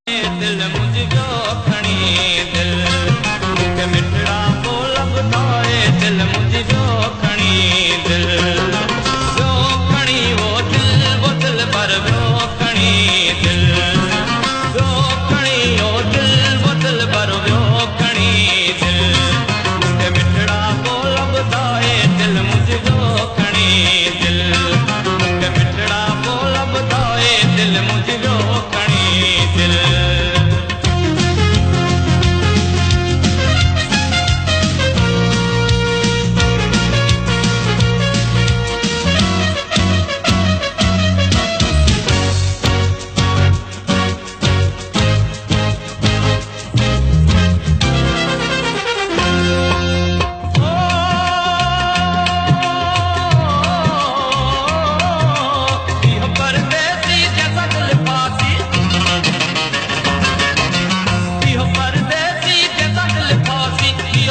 दिल मुझको खणी दिल मूंखे मिठड़ा बोल ॿुधाए दिल मुझको खणी दिल ॿियो खणी वो दिल पर ॿियो खणी दिल ॿियो खणी वो दिल पर ॿियो खणी दिल मूंखे मिठड़ा बोल ॿुधाए दिल मुझको खणी दिल मूंखे मिठड़ा बोल ॿुधाए दिल मुझको खणी दिल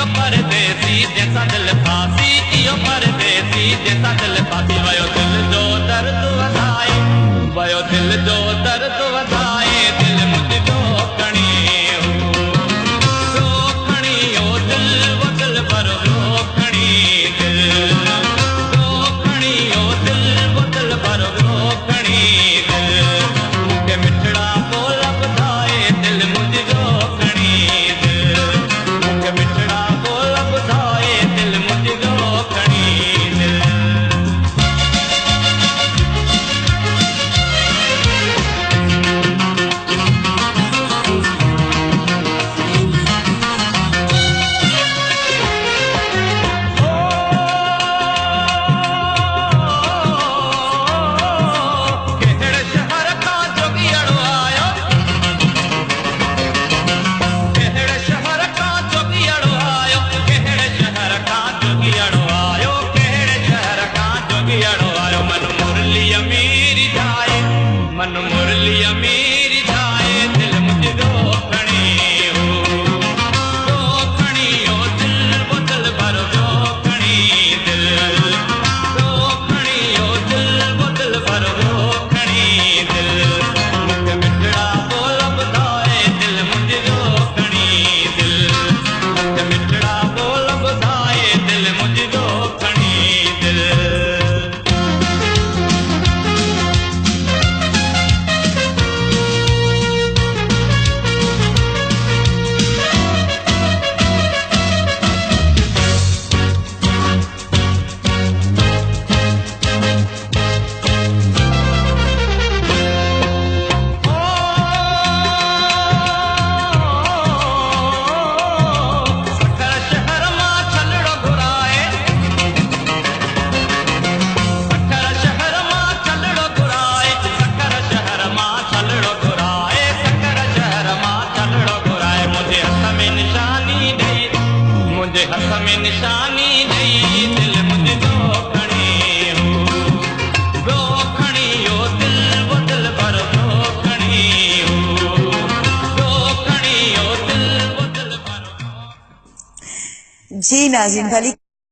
परदेसी जैसा दिल फासी इहो परदेसी जैसा दिल फासी वयो दिल जो दर्द वधाए वयो दिल जो दर्द वधाए दिल मुझको खणी रो खणी दिल वो दिल पर रो खणी दिल रो खणी दिल वो दिल पर रो खणी दिल मूंखे मिठड़ा बोल ॿुधाए दिल मुझको खणी दिल मूंखे मिठड़ा दिल मुझको खणी दिल कहिड़े शहर खां जोगियाड़ो आयो कहिड़े शहर खां जोगियाड़ो आयो कहिड़े शहर खां जोगियाड़ो आयो कहिड़े शहर खां जोगियाड़ो आयो मन मुरलीअ मेरी जाए मन मुरलीअ मेरी जाए दिल मुझको खणी रो खणी दिल वो दिल पर रो खणी दिल रो खणी दिल वो दिल पर रो खणी दिल मूंखे मिठड़ा बोल ॿुधाए दिल मुझको खणी दिल मूंखे मिठड़ा बोल ॿुधाए दिल मुझको खणी दिल सखर शहर मां छलड़ो घुराए सखर शहर मां छलड़ो घुराए सखर शहर मां छलड़ो घुराए सखर शहर मां छलड़ो घुराए मुंहिंजे हथ में निशानी ॾेई दिल मुझको खणी ॿियो खणी दिल वो दिल पर ॿियो खणी ॿियो खणी दिल वो दिल पर जी नाज़रीन, भली